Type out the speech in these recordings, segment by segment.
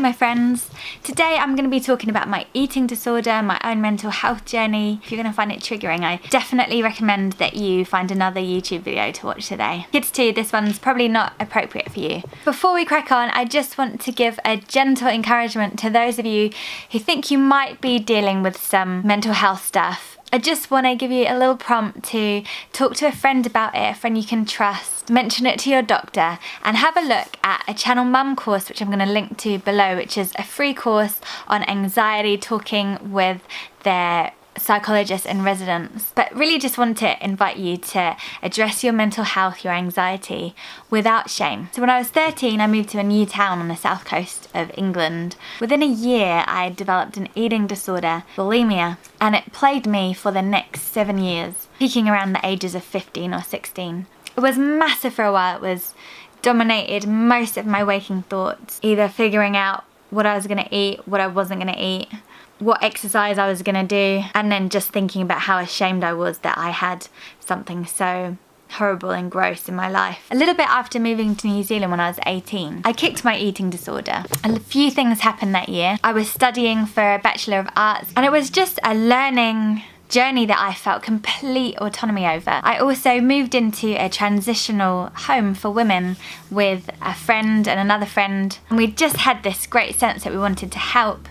my friends. Today I'm going to be talking about my eating disorder, my own mental health journey. If you're going to find it triggering, I definitely recommend that you find another YouTube video to watch today. Kids too, this one's probably not appropriate for you. Before we crack on, I just want to give a gentle encouragement to those of you who think you might be dealing with some mental health stuff. I just want to give you a little prompt to talk to a friend about it, a friend you can trust, mention it to your doctor, and have a look at a Channel Mum course, which I'm going to link to below, which is a free course on anxiety, talking with their psychologist in residence. But really just want to invite you to address your mental health, your anxiety, without shame. So when I was 13, I moved to a new town on the south coast of England. Within a year, I developed an eating disorder, bulimia, and it plagued me for the next 7 years, peaking around the ages of 15 or 16. It was massive for a while. It was dominated most of my waking thoughts, either figuring out what I was going to eat, what I wasn't going to eat, what exercise I was going to do, and then just thinking about how ashamed I was that I had something so horrible and gross in my life. A little bit after moving to New Zealand when I was 18, I kicked my eating disorder. A few things happened that year. I was studying for a Bachelor of Arts, and it was just a learning journey that I felt complete autonomy over. I also moved into a transitional home for women with a friend and another friend, and we just had this great sense that we wanted to help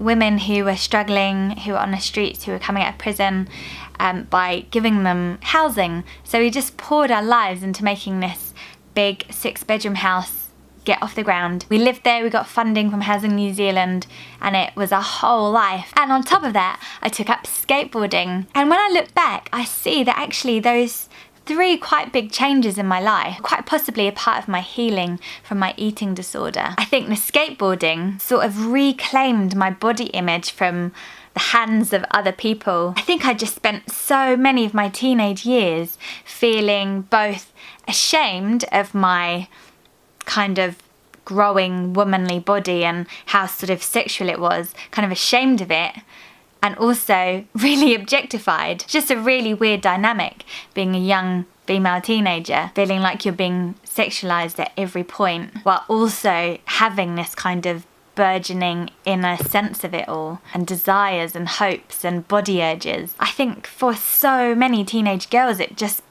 women who were struggling, who were on the streets, who were coming out of prison, by giving them housing. So we just poured our lives into making this big 6-bedroom house get off the ground. We lived there, we got funding from Housing New Zealand, and it was a whole life. And on top of that, I took up skateboarding. And when I look back, I see that actually those 3 quite big changes in my life, quite possibly a part of my healing from my eating disorder. I think the skateboarding sort of reclaimed my body image from the hands of other people. I think I just spent so many of my teenage years feeling both ashamed of my kind of growing womanly body and how sort of sexual it was, kind of ashamed of it, and also really objectified. Just a really weird dynamic, being a young female teenager, feeling like you're being sexualized at every point, while also having this kind of burgeoning inner sense of it all, and desires and hopes and body urges. I think for so many teenage girls, it just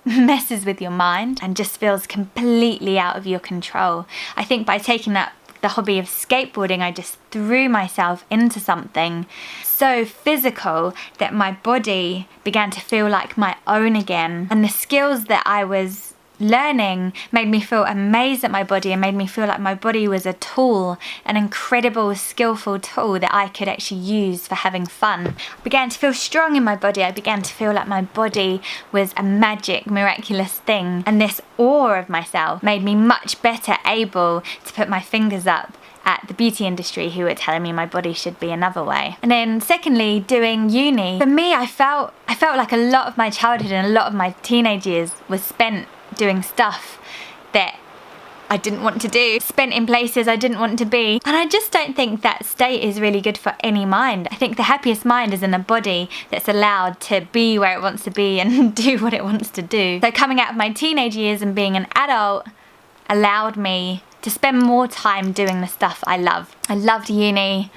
messes with your mind and just feels completely out of your control. I think by taking up the hobby of skateboarding, I just threw myself into something so physical that my body began to feel like my own again. And the skills that I was learning made me feel amazed at my body and made me feel like my body was a tool, an incredible, skillful tool that I could actually use for having fun. I began to feel strong in my body. I began to feel like my body was a magic, miraculous thing. And this awe of myself made me much better able to put my fingers up at the beauty industry who were telling me my body should be another way. And then secondly, doing uni. For me, I felt like a lot of my childhood and a lot of my teenage years was spent doing stuff that I didn't want to do, spent in places I didn't want to be. And I just don't think that state is really good for any mind. I think the happiest mind is in a body that's allowed to be where it wants to be and do what it wants to do. So coming out of my teenage years and being an adult allowed me to spend more time doing the stuff I love. I loved uni.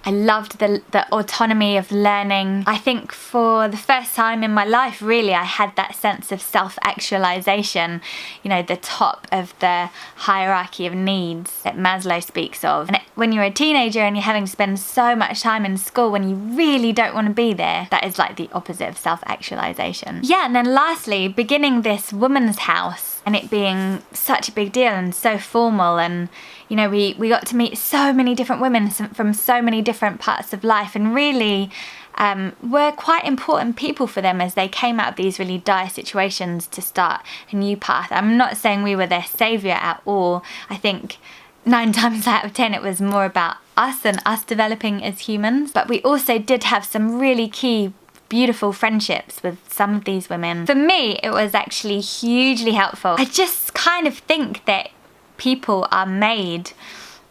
I loved the autonomy of learning. I think for the first time in my life, really, I had that sense of self-actualization, the top of the hierarchy of needs that Maslow speaks of. And when you're a teenager and you're having to spend so much time in school when you really don't want to be there, that is like the opposite of self-actualization. Yeah, and then lastly, beginning this woman's house and it being such a big deal and so formal, and we got to meet so many different women from so many different parts of life, and really were quite important people for them as they came out of these really dire situations to start a new path. I'm not saying we were their saviour at all. I think 9 times out of 10 it was more about us and us developing as humans, but we also did have some really key beautiful friendships with some of these women. For me, it was actually hugely helpful. I just kind of think that people are made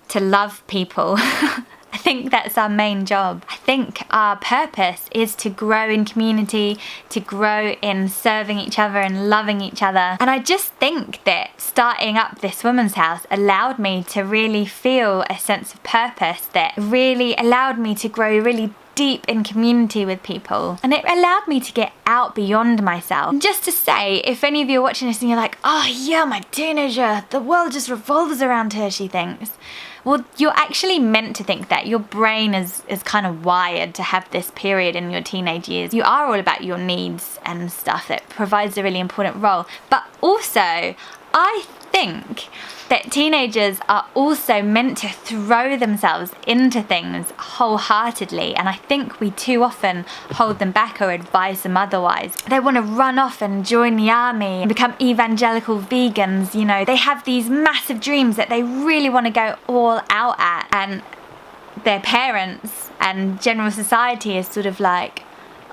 to love people. I think that's our main job. I think our purpose is to grow in community, to grow in serving each other and loving each other. And I just think that starting up this woman's house allowed me to really feel a sense of purpose, that really allowed me to grow really deep in community with people, and it allowed me to get out beyond myself. And just to say, if any of you are watching this and you're like, oh yeah, my teenager, the world just revolves around her, she thinks. Well, you're actually meant to think that. Your brain is kind of wired to have this period in your teenage years. You are all about your needs and stuff. That provides a really important role. But also, I think that teenagers are also meant to throw themselves into things wholeheartedly, and I think we too often hold them back or advise them otherwise. They want to run off and join the army and become evangelical vegans, you know. They have these massive dreams that they really want to go all out at, and their parents and general society is sort of like,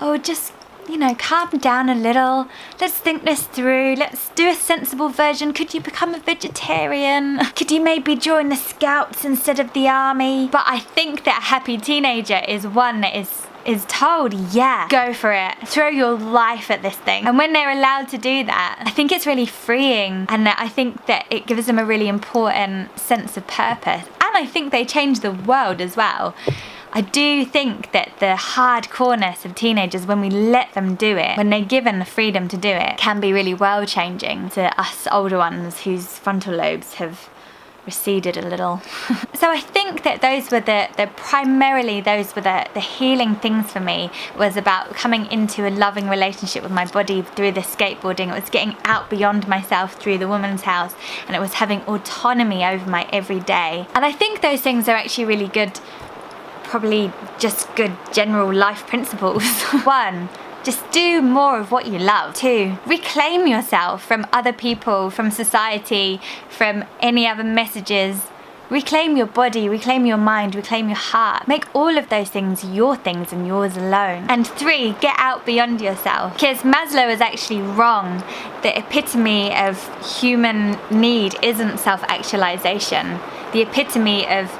oh, just, you know, calm down a little. Let's think this through. Let's do a sensible version. Could you become a vegetarian? Could you maybe join the Scouts instead of the army? But I think that a happy teenager is one that is told, yeah, go for it. Throw your life at this thing. And when they're allowed to do that, I think it's really freeing. And I think that it gives them a really important sense of purpose. And I think they change the world as well. I do think that the hardcoreness of teenagers, when we let them do it, when they're given the freedom to do it, can be really world changing to us older ones whose frontal lobes have receded a little. So I think that those were the healing things for me, was about coming into a loving relationship with my body through the skateboarding. It was getting out beyond myself through the woman's house, and it was having autonomy over my everyday. And I think those things are actually really good, probably just good general life principles. 1, just do more of what you love. 2, reclaim yourself from other people, from society, from any other messages. Reclaim your body, reclaim your mind, reclaim your heart. Make all of those things your things and yours alone. And 3, get out beyond yourself. Because Maslow is actually wrong. The epitome of human need isn't self-actualization. The epitome of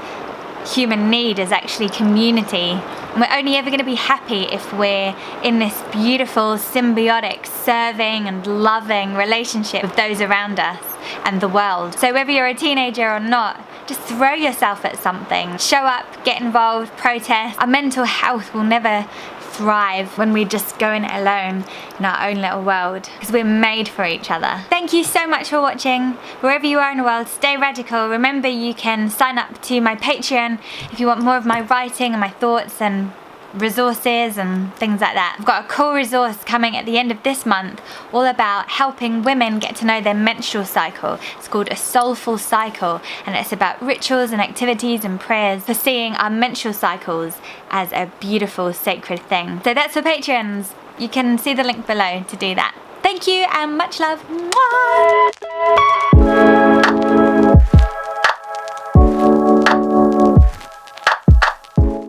human need is actually community. And we're only ever going to be happy if we're in this beautiful, symbiotic, serving and loving relationship with those around us and the world. So whether you're a teenager or not, just throw yourself at something. Show up, get involved, protest. Our mental health will never thrive when we just go in it alone in our own little world, because we're made for each other. Thank you so much for watching. Wherever you are in the world, stay radical. Remember, you can sign up to my Patreon if you want more of my writing and my thoughts and resources and things like that. I've got a cool resource coming at the end of this month all about helping women get to know their menstrual cycle. It's called A Soulful Cycle, and it's about rituals and activities and prayers for seeing our menstrual cycles as a beautiful sacred thing. So that's for Patreons. You can see the link below to do that. Thank you and much love. Mwah!